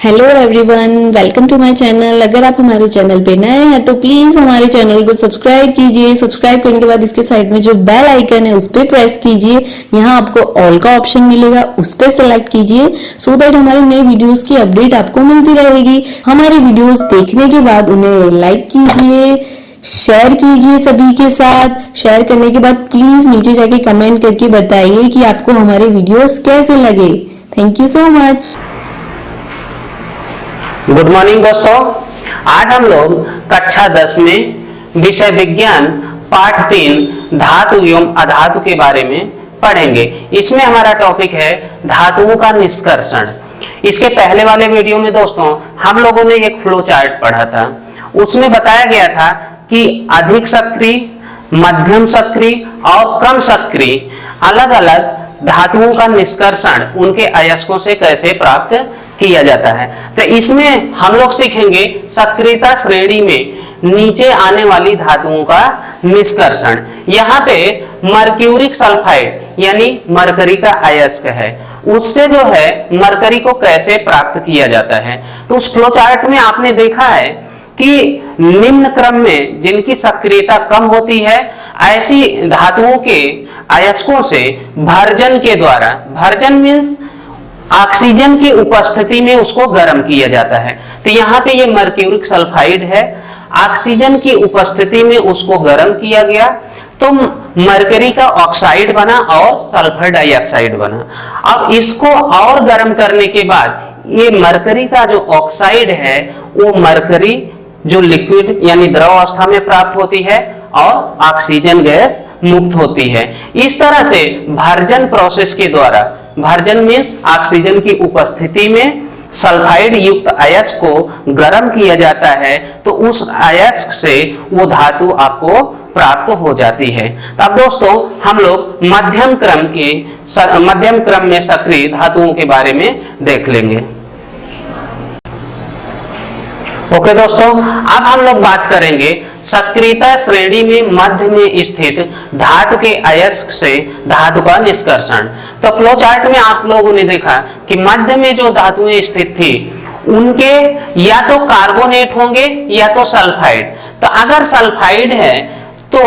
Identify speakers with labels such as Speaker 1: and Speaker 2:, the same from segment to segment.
Speaker 1: Hello everyone, welcome to my channel. अगर आप हमारे चैनल पे नए हैं तो प्लीज हमारे चैनल को सब्सक्राइब कीजिए। सब्सक्राइब करने के बाद इसके साइड में जो बेल आइकन है उस पर प्रेस कीजिए। यहाँ आपको ऑल का ऑप्शन मिलेगा, उस पर सेलेक्ट कीजिए सो दैट हमारे नए वीडियोस की अपडेट आपको मिलती रहेगी। हमारी वीडियोस देखने के बाद उन्हें लाइक कीजिए, शेयर कीजिए सभी के साथ। शेयर करने के बाद प्लीज नीचे जाके कमेंट करके बताइए कि आपको हमारे वीडियोस कैसे लगे। Thank you so much.
Speaker 2: Good morning दोस्तों, आज हम लोग कक्षा 10 में विषय विज्ञान पाठ 3 धातु एवं अधातु के बारे में पढ़ेंगे। इसमें हमारा टॉपिक है धातुओं का निष्कर्षण। इसके पहले वाले वीडियो में दोस्तों हम लोगों ने एक फ्लो चार्ट पढ़ा था। उसमें बताया गया था कि अधिक सक्रिय, मध्यम सक्रिय और कम सक्रिय अलग अलग धातुओं का निष्कर्षण उनके अयस्कों से कैसे प्राप्त किया जाता है। तो इसमें हम लोग सीखेंगे सक्रियता श्रेणी में नीचे आने वाली धातुओं का निष्कर्षण। यहाँ पे मर्क्यूरिक सल्फाइड यानी मरकरी का अयस्क है, उससे जो है मरकरी को कैसे प्राप्त किया जाता है। तो उस फ्लो चार्ट में आपने देखा है कि निम्न क्रम में जिनकी सक्रियता कम होती है ऐसी धातुओं के अयस्कों से भर्जन के द्वारा, भर्जन मीन्स ऑक्सीजन की उपस्थिति में उसको गर्म किया जाता है। तो यहाँ पे ये मर्क्यूरिक सल्फाइड है, ऑक्सीजन की उपस्थिति में उसको गर्म किया गया तो मरकरी का ऑक्साइड बना और सल्फर डाइऑक्साइड बना। अब इसको और गर्म करने के बाद ये मरकरी का जो ऑक्साइड है वो मरकरी जो लिक्विड यानी द्रव अवस्था में प्राप्त होती है और ऑक्सीजन गैस मुक्त होती है। इस तरह से भर्जन प्रोसेस के द्वारा, भर्जन मीन्स ऑक्सीजन की उपस्थिति में सल्फाइड युक्त अयस्क को गर्म किया जाता है तो उस अयस्क से वो धातु आपको प्राप्त हो जाती है। तो अब दोस्तों हम लोग मध्यम क्रम में सक्रिय धातुओं के बारे में देख लेंगे। ओके दोस्तों, अब हम लोग बात करेंगे सक्रियता श्रेणी में मध्य में स्थित धातु के अयस्क से धातु का निष्कर्षण। तो फ्लो चार्ट में आप लोगों ने देखा कि मध्य में जो धातुएं स्थित थी उनके या तो कार्बोनेट होंगे या तो सल्फाइड। तो अगर सल्फाइड है तो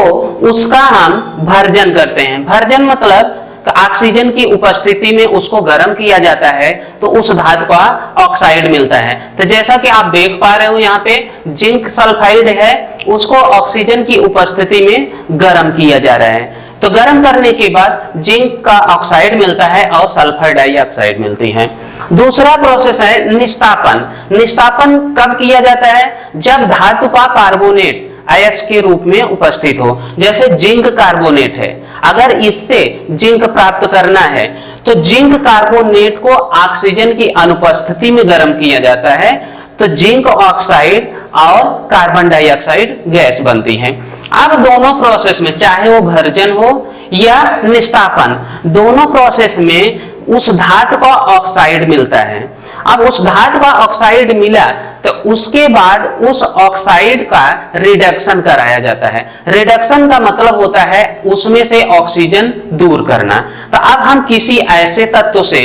Speaker 2: उसका हम भर्जन करते हैं। भर्जन मतलब ऑक्सीजन की उपस्थिति में उसको गर्म किया जाता है तो उस धातु का ऑक्साइड मिलता है। तो जैसा कि आप देख पा रहे हो यहाँ पे जिंक सल्फाइड है, उसको ऑक्सीजन की उपस्थिति में गर्म किया जा रहा है। तो गर्म करने के बाद जिंक का ऑक्साइड मिलता है और सल्फर डाइऑक्साइड मिलती है। दूसरा प्रोसेस है निस्तापन। निस्तापन कब किया जाता है? जब धातु का कार्बोनेट अयस्क के रूप में उपस्थित हो। जैसे जिंक कार्बोनेट है, अगर इससे जिंक प्राप्त करना है तो जिंक कार्बोनेट को ऑक्सीजन की अनुपस्थिति में गर्म किया जाता है तो जिंक ऑक्साइड और कार्बन डाइऑक्साइड गैस बनती है। अब दोनों प्रोसेस में, चाहे वो भर्जन हो या निस्तापन, दोनों प्रोसेस में उस धातु का ऑक्साइड मिलता है। अब उस धातु का ऑक्साइड मिला तो उसके बाद उस ऑक्साइड का रिडक्शन कराया जाता है। रिडक्शन का मतलब होता है उसमें से ऑक्सीजन दूर करना। तो अब हम किसी ऐसे तत्व से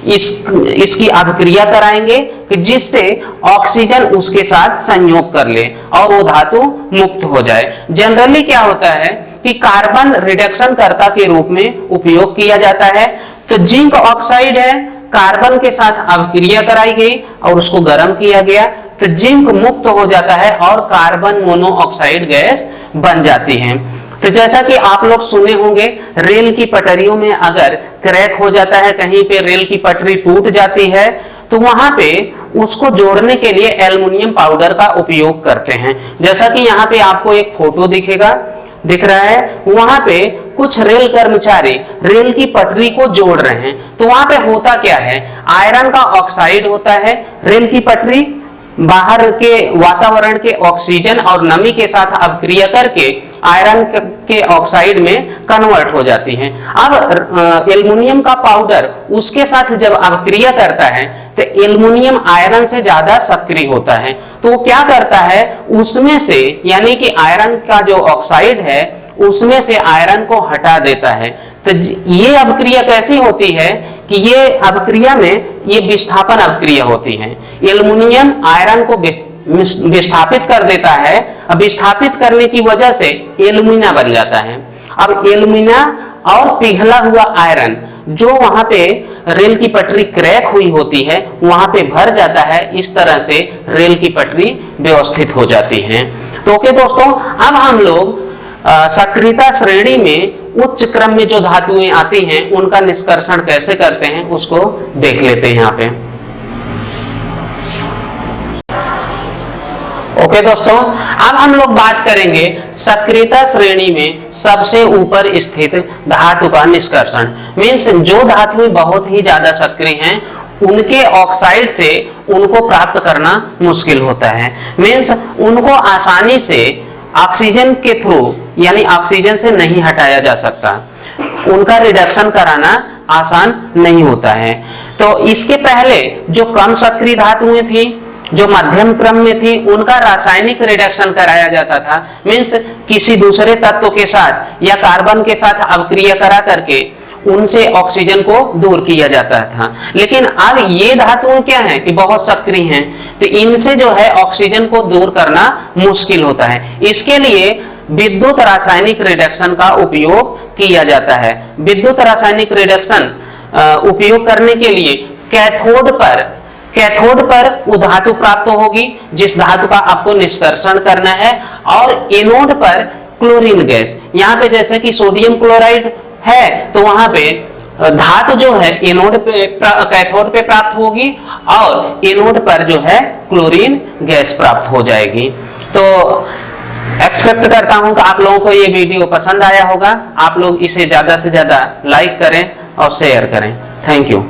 Speaker 2: इसकी अभिक्रिया कराएंगे कि जिससे ऑक्सीजन उसके साथ संयोग कर ले और वो धातु मुक्त हो जाए। जनरली क्या होता है कि कार्बन रिडक्शन कर्ता के रूप में उपयोग किया जाता है। तो जिंक ऑक्साइड है, कार्बन के साथ अभिक्रिया कराई गई और उसको गर्म किया गया तो जिंक मुक्त हो जाता है और कार्बन मोनोऑक्साइड गैस बन जाती है। तो जैसा कि आप लोग सुने होंगे रेल की पटरियों में अगर क्रैक हो जाता है, कहीं पे रेल की पटरी टूट जाती है तो वहां पे उसको जोड़ने के लिए एल्युमिनियम पाउडर का उपयोग करते हैं। जैसा कि यहाँ पे आपको एक फोटो दिख रहा है, वहां पे कुछ रेल कर्मचारी रेल की पटरी को जोड़ रहे हैं। तो वहां पे होता क्या है, आयरन का ऑक्साइड होता है, रेल की पटरी बाहर के वातावरण के ऑक्सीजन और नमी के साथ अभिक्रिया करके आयरन के ऑक्साइड में कन्वर्ट हो जाती हैं। अब एल्युमिनियम का पाउडर उसके साथ जब अभिक्रिया करता है तो एल्युमिनियम आयरन से ज्यादा सक्रिय होता है। तो वो क्या करता है, उसमें से यानी कि आयरन का जो ऑक्साइड है उसमें से आयरन को हटा देता है। तो ये अभिक्रिया कैसी होती है कि ये अभिक्रिया में ये विस्थापन अभिक्रिया होती है। एल्युमिनियम आयरन को विस्थापित कर देता है। अब विस्थापित करने की वजह से एल्युमिना बन जाता है। अब एल्युमिना और पिघला हुआ आयरन जो वहां पे रेल की पटरी क्रैक हुई होती है वहां पे भर जाता है। इस तरह से रेल की पटरी व्यवस्थित हो जाती है। तो ओके दोस्तों, अब हम लोग सक्रियता श्रेणी में उच्च क्रम में जो धातुएं आती हैं उनका निष्कर्षण कैसे करते हैं उसको देख लेते हैं यहाँ पे। ओके दोस्तों, अब हम लोग बात करेंगे सक्रियता श्रेणी में सबसे ऊपर स्थित धातु का निष्कर्षण। मीन्स जो धातुएं बहुत ही ज्यादा सक्रिय हैं उनके ऑक्साइड से उनको प्राप्त करना मुश्किल होता है। मीन्स उनको आसानी से ऑक्सीजन के थ्रू यानी ऑक्सीजन से नहीं हटाया जा सकता, उनका रिडक्शन कराना आसान नहीं होता है। तो इसके पहले जो कम सक्रिय धातुएं थी, जो मध्यम क्रम में थी, उनका रासायनिक रिडक्शन कराया जाता था। मीन्स किसी दूसरे तत्व के साथ या कार्बन के साथ अभिक्रिया करा करके उनसे ऑक्सीजन को दूर किया जाता था। लेकिन अब ये धातुएं क्या है कि बहुत सक्रिय हैं, तो इनसे जो है ऑक्सीजन को दूर करना मुश्किल होता है। इसके लिए विद्युत रासायनिक रिडक्शन का उपयोग किया जाता है। विद्युत रासायनिक रिडक्शन उपयोग करने के लिए कैथोड पर वो धातु प्राप्त होगी जिस धातु का आपको निष्कर्षण करना है, और एनोड पर क्लोरीन गैस। यहाँ पे जैसे कि सोडियम क्लोराइड है तो वहां पे धातु जो है एनोड पे कैथोड पे प्राप्त होगी और एनोड पर जो है क्लोरीन गैस प्राप्त हो जाएगी। तो एक्सपेक्ट करता हूं कि आप लोगों को ये वीडियो पसंद आया होगा। आप लोग इसे ज्यादा से ज्यादा लाइक करें और शेयर करें। Thank you.